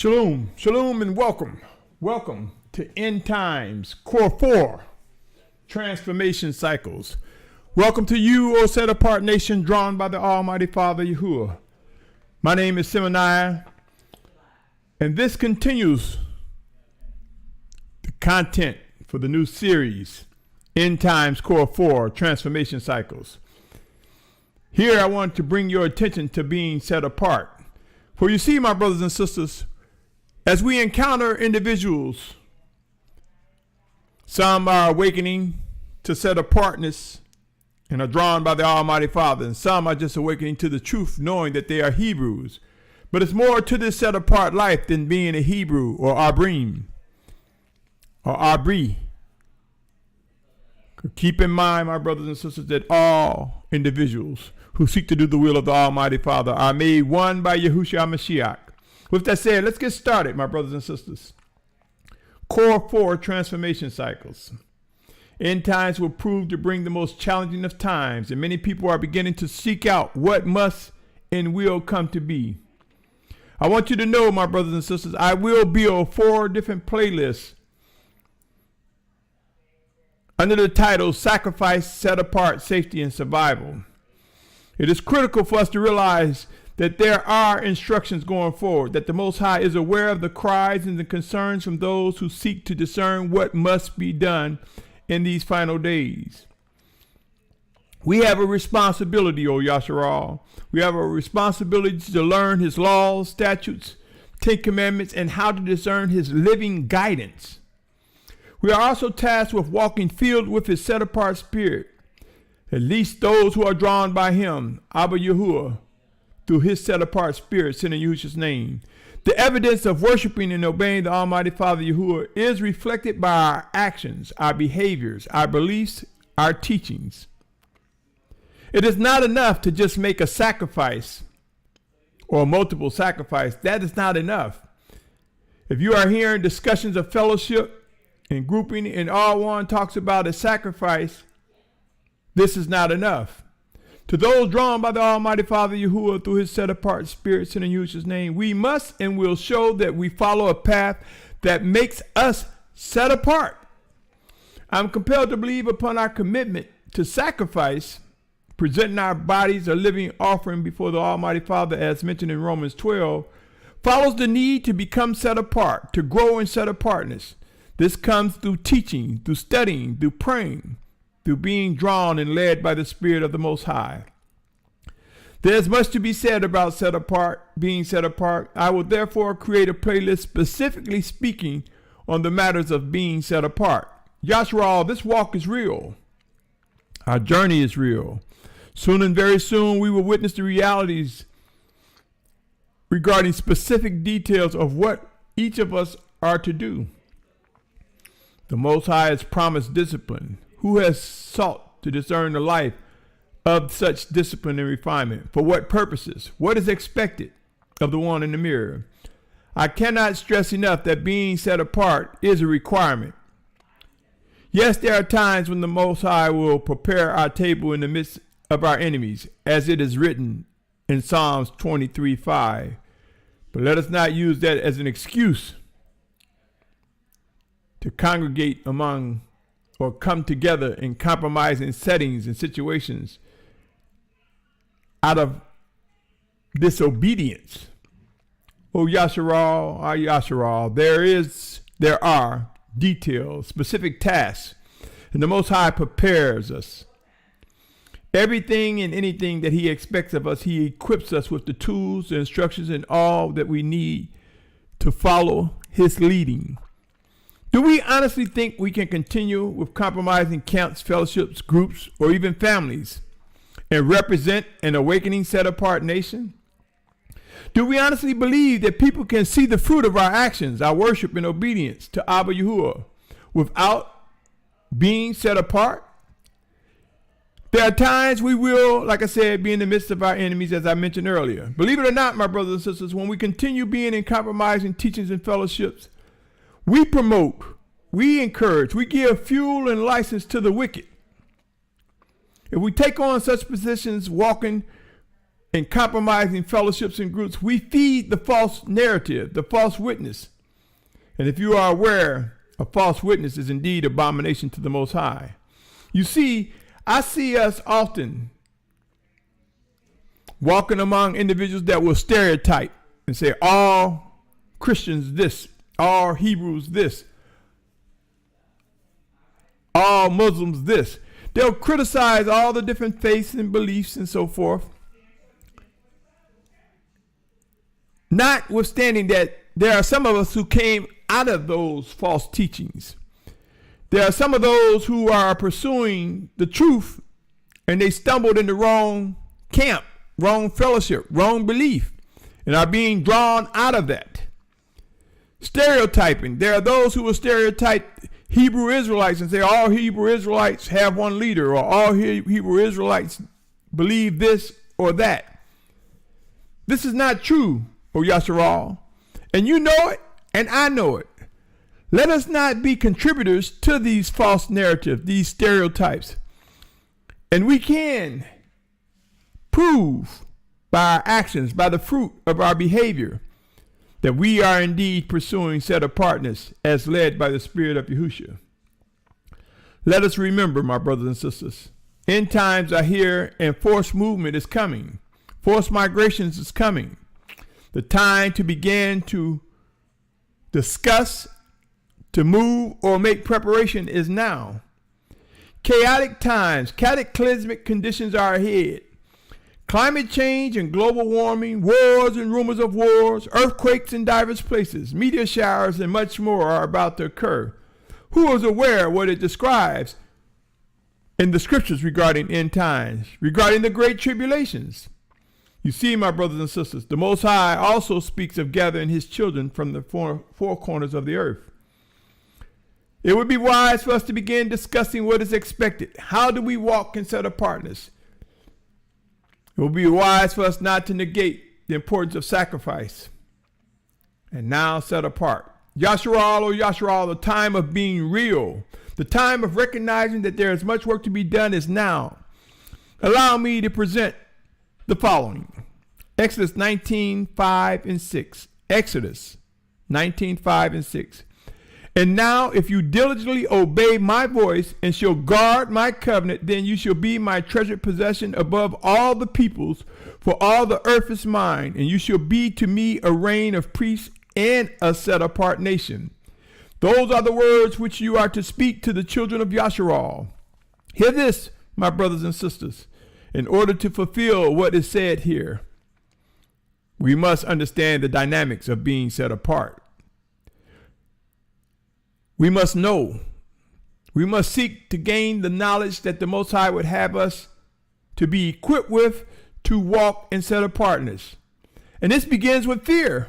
Shalom, shalom, and welcome. Welcome to End Times, Core 4, Transformation Cycles. Welcome to you, O set-apart nation drawn by the Almighty Father Yahuah. My name is Symmanayah, and this continues the content for the new series, End Times, Core 4, Transformation Cycles. Here I want to bring your attention to being set apart. For you see, my brothers and sisters, as we encounter individuals, some are awakening to set apartness and are drawn by the Almighty Father, and some are just awakening to the truth, knowing that they are Hebrews. But it's more to this set apart life than being a Hebrew or Abrim or Abri. Keep in mind, my brothers and sisters, that all individuals who seek to do the will of the Almighty Father are made one by Yahusha Mashyach. With that said, let's get started, my brothers and sisters. Core 4 Transformation Cycles. End times will prove to bring the most challenging of times, and many people are beginning to seek out what must and will come to be. I want you to know, my brothers and sisters, I will build 4 different playlists under the title Sacrifice, Set Apart, Safety, and Survival. It is critical for us to realize that there are instructions going forward, that the Most High is aware of the cries and the concerns from those who seek to discern what must be done in these final days. We have a responsibility, O Yasharal. We have a responsibility to learn His laws, statutes, 10 commandments, and how to discern His living guidance. We are also tasked with walking filled with His set-apart spirit, at least those who are drawn by Him, Abba Yahuah, through His set-apart spirit sent in Yahusha's name. The evidence of worshiping and obeying the Almighty Father Yahuah is reflected by our actions, our behaviors, our beliefs, our teachings. It is not enough to just make a sacrifice or multiple sacrifice. That is not enough. If you are hearing discussions of fellowship and grouping and all one talks about a sacrifice, this is not enough. To those drawn by the Almighty Father Yahuah through His set-apart spirit sent in Yahusha's name, we must and will show that we follow a path that makes us set apart. I'm compelled to believe upon our commitment to sacrifice, presenting our bodies a living offering before the Almighty Father, as mentioned in Romans 12, follows the need to become set apart, to grow in set apartness. This comes through teaching, through studying, through praying, through being drawn and led by the Spirit of the Most High. There's much to be said about set apart, being set apart. I will therefore create a playlist specifically speaking on the matters of being set apart. Yasharal, this walk is real. Our journey is real. Soon and very soon we will witness the realities regarding specific details of what each of us are to do. The Most High has promised discipline. Who has sought to discern the life of such discipline and refinement? For what purposes? What is expected of the one in the mirror? I cannot stress enough that being set apart is a requirement. Yes, there are times when the Most High will prepare our table in the midst of our enemies, as it is written in Psalms 23:5. But let us not use that as an excuse to congregate among or come together in compromising settings and situations out of disobedience. Oh Yasharal, our Yasharal, there are details, specific tasks, and the Most High prepares us. Everything and anything that He expects of us, He equips us with the tools, the instructions, and all that we need to follow His leading. Do we honestly think we can continue with compromising camps, fellowships, groups, or even families and represent an awakening set-apart nation? Do we honestly believe that people can see the fruit of our actions, our worship and obedience to Abba Yahuah without being set apart? There are times we will, like I said, be in the midst of our enemies, as I mentioned earlier. Believe it or not, my brothers and sisters, when we continue being in compromising teachings and fellowships, we promote, we encourage, we give fuel and license to the wicked. If we take on such positions, walking in compromising fellowships and groups, we feed the false narrative, the false witness. And if you are aware, a false witness is indeed abomination to the Most High. You see, I see us often walking among individuals that will stereotype and say all Christians this, all Hebrews this, all Muslims this. They'll criticize all the different faiths and beliefs and so forth, notwithstanding that there are some of us who came out of those false teachings. There are some of those who are pursuing the truth and they stumbled in the wrong camp, wrong fellowship, wrong belief, and are being drawn out of that. Stereotyping. There are those who will stereotype Hebrew Israelites and say all Hebrew Israelites have one leader, or all Hebrew Israelites believe this or that. This is not true, O Yasharal. And you know it, and I know it. Let us not be contributors to these false narratives, these stereotypes. And we can prove by our actions, by the fruit of our behavior, that we are indeed pursuing set-apartness as led by the Spirit of Yahusha. Let us remember, my brothers and sisters, end times are here and forced movement is coming. Forced migrations is coming. The time to begin to discuss, to move, or make preparation is now. Chaotic times, cataclysmic conditions are ahead. Climate change and global warming, wars and rumors of wars, earthquakes in diverse places, meteor showers, and much more are about to occur. Who is aware of what it describes in the scriptures regarding end times, regarding the great tribulations? You see, my brothers and sisters, the Most High also speaks of gathering his children from the four corners of the earth. It would be wise for us to begin discussing what is expected. How do we walk in set-apartness? It will be wise for us not to negate the importance of sacrifice. And now set apart. Yasharal, O Yasharal, the time of being real, the time of recognizing that there is much work to be done is now. Allow me to present the following. Exodus 19:5 and 6. Exodus 19:5 and 6. And now, if you diligently obey my voice and shall guard my covenant, then you shall be my treasured possession above all the peoples, for all the earth is mine, and you shall be to me a reign of priests and a set-apart nation. Those are the words which you are to speak to the children of Yasharal. Hear this, my brothers and sisters. In order to fulfill what is said here, we must understand the dynamics of being set apart. We must know. We must seek to gain the knowledge that the Most High would have us to be equipped with to walk in set-apartness. And this begins with fear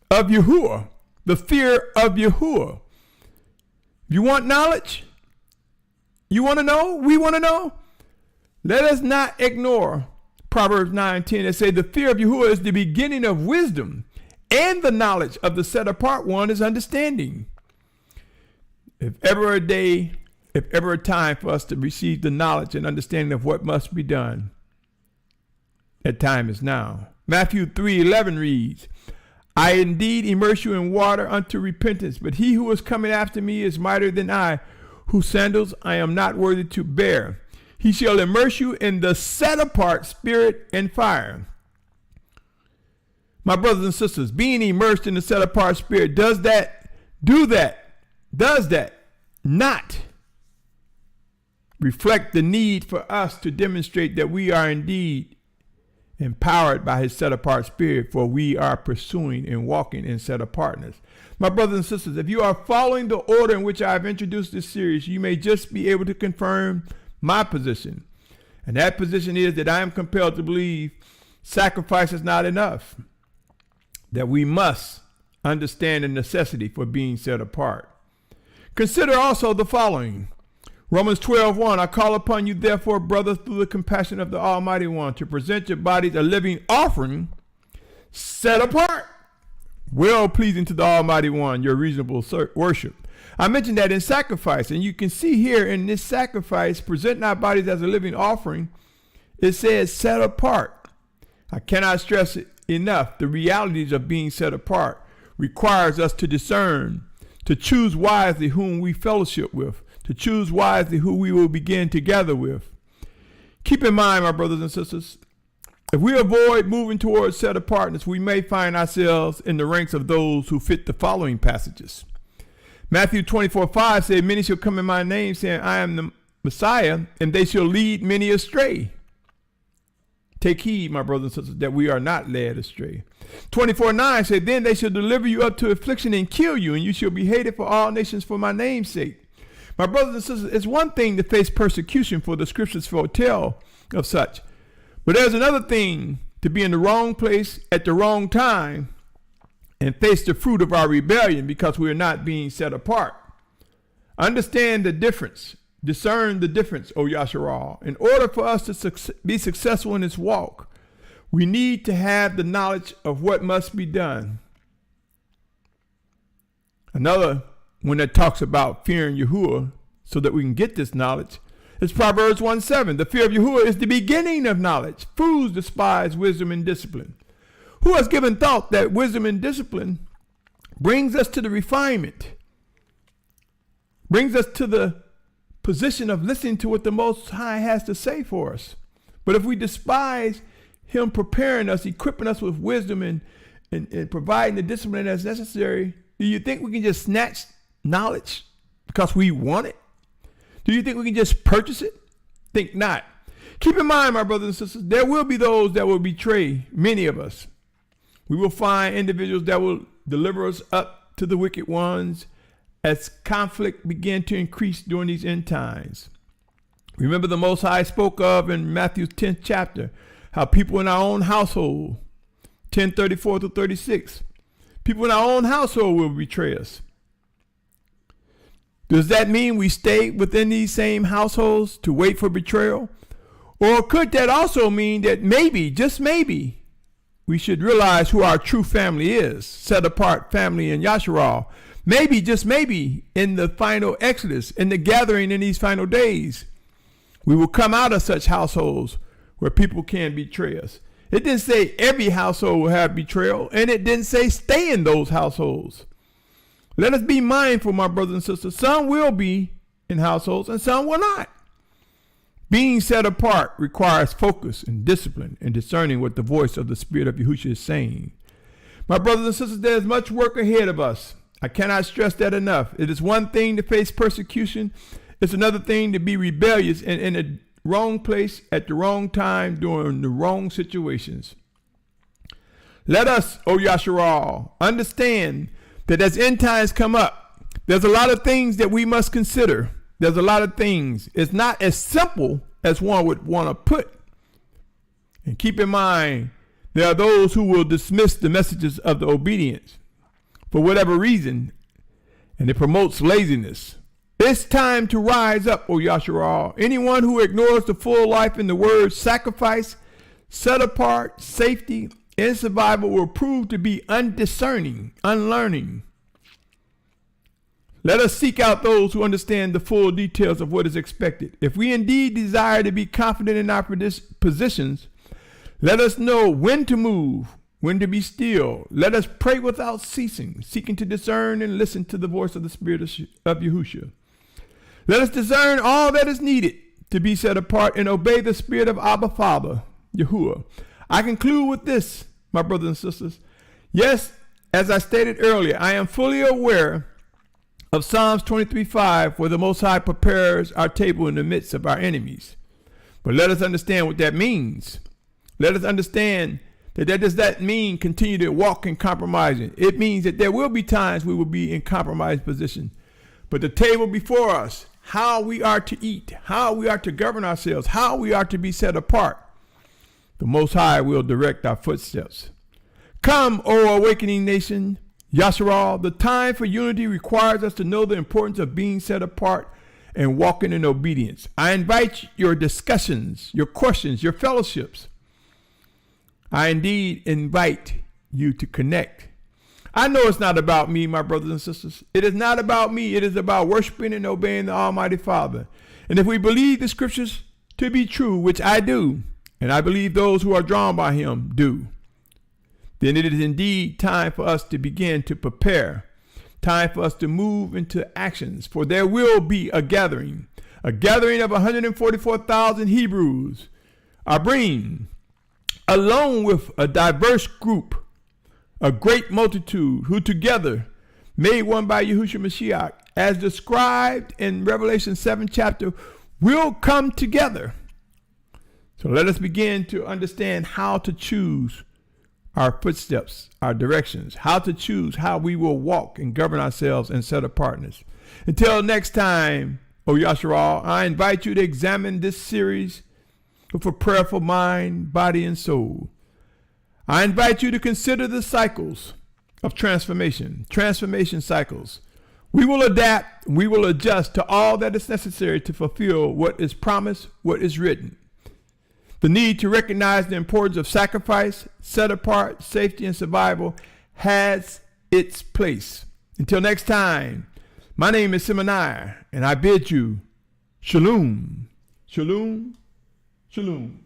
of Yahuah, the fear of Yahuah. You want knowledge? You want to know? We want to know? Let us not ignore Proverbs 9:10 that say the fear of Yahuah is the beginning of wisdom, and the knowledge of the set-apart one is understanding. If ever a time for us to receive the knowledge and understanding of what must be done, that time is now. Matthew 3:11 reads, I indeed immerse you in water unto repentance, but he who is coming after me is mightier than I, whose sandals I am not worthy to bear. He shall immerse you in the set-apart spirit and fire. My brothers and sisters, being immersed in the set-apart spirit, does that not reflect the need for us to demonstrate that we are indeed empowered by his set-apart spirit, for we are pursuing and walking in set-apartness. My brothers and sisters, if you are following the order in which I have introduced this series, you may just be able to confirm my position. And that position is that I am compelled to believe sacrifice is not enough, that we must understand the necessity for being set apart. Consider also the following. Romans 12:1, I call upon you therefore, brothers, through the compassion of the Almighty One, to present your bodies a living offering, set apart, well pleasing to the Almighty One, your reasonable worship. I mentioned that in sacrifice, and you can see here in this sacrifice, present our bodies as a living offering, it says set apart. I cannot stress it enough. The realities of being set apart requires us to discern, to choose wisely whom we fellowship with, to choose wisely who we will begin together with. Keep in mind, my brothers and sisters, if we avoid moving towards set apartness, we may find ourselves in the ranks of those who fit the following passages. Matthew 24:5 says, many shall come in my name, saying, I am the Messiah, and they shall lead many astray. Take heed, my brothers and sisters, that we are not led astray. 24:9 says, then they shall deliver you up to affliction and kill you, and you shall be hated for all nations for my name's sake. My brothers and sisters, it's one thing to face persecution, for the scriptures foretell of such. But there's another thing to be in the wrong place at the wrong time and face the fruit of our rebellion because we are not being set apart. Understand the difference. Discern the difference, O Yasharal. In order for us to be successful in this walk, we need to have the knowledge of what must be done. Another one that talks about fearing Yahuah so that we can get this knowledge is Proverbs 1:7. The fear of Yahuah is the beginning of knowledge. Fools despise wisdom and discipline. Who has given thought that wisdom and discipline brings us to the refinement, brings us to the position of listening to what the Most High has to say for us? But if we despise him preparing us, equipping us with wisdom and providing the discipline that's necessary, do you think we can just snatch knowledge because we want it? Do you think we can just purchase it? Think not. Keep in mind, my brothers and sisters, there will be those that will betray many of us. We will find individuals that will deliver us up to the wicked ones as conflict begin to increase during these end times. Remember the Most High spoke of in Matthew's 10th chapter, how people in our own household, 10:34-36, people in our own household will betray us. Does that mean we stay within these same households to wait for betrayal? Or could that also mean that maybe, just maybe, we should realize who our true family is, set apart family in Yasharal? Maybe, just maybe, in the final exodus, in the gathering in these final days, we will come out of such households where people can betray us. It didn't say every household will have betrayal, and it didn't say stay in those households. Let us be mindful, my brothers and sisters. Some will be in households and some will not. Being set apart requires focus and discipline and discerning what the voice of the Spirit of Yahusha is saying. My brothers and sisters, there is much work ahead of us. I cannot stress that enough. It is one thing to face persecution. It's another thing to be rebellious and in the wrong place at the wrong time during the wrong situations. Let us, O Yasharal, understand that as end times come up, there's a lot of things that we must consider. There's a lot of things. It's not as simple as one would want to put. And keep in mind, there are those who will dismiss the messages of the obedience for whatever reason, and it promotes laziness. It's time to rise up, O Yasharal. Anyone who ignores the full life in the word sacrifice, set apart, safety, and survival will prove to be undiscerning, unlearning. Let us seek out those who understand the full details of what is expected. If we indeed desire to be confident in our positions, let us know when to move, when to be still. Let us pray without ceasing, seeking to discern and listen to the voice of the Spirit of Yahusha. Let us discern all that is needed to be set apart and obey the Spirit of Abba Father Yahuah. I conclude with this, my brothers and sisters. Yes, as I stated earlier, I am fully aware of Psalms 23:5, where the Most High prepares our table in the midst of our enemies. But let us understand what that means. Let us understand that does not mean continue to walk in compromising. It means that there will be times we will be in compromised position. But the table before us, how we are to eat, how we are to govern ourselves, how we are to be set apart, the Most High will direct our footsteps. Come, O awakening nation, Yasharal, the time for unity requires us to know the importance of being set apart and walking in obedience. I invite your discussions, your questions, your fellowships. I indeed invite you to connect. I know it's not about me, my brothers and sisters. It is not about me. It is about worshiping and obeying the Almighty Father. And if we believe the scriptures to be true, which I do, and I believe those who are drawn by him do, then it is indeed time for us to begin to prepare, time for us to move into actions, for there will be a gathering of 144,000 Hebrews, Abrim, along with a diverse group, a great multitude who together made one by Yahusha Mashyach, as described in Revelation 7 chapter, will come together. So let us begin to understand how to choose our footsteps, our directions, how to choose how we will walk and govern ourselves in set apartness. Until next time, O Yasharal, I invite you to examine this series with a prayerful mind, body, and soul. I invite you to consider the cycles of transformation cycles. We will adapt, we will adjust to all that is necessary to fulfill what is promised, what is written. The need to recognize the importance of sacrifice, set apart, safety, and survival has its place. Until next time, my name is Symmanayah, and I bid you Shalom, Shalom, Shalom.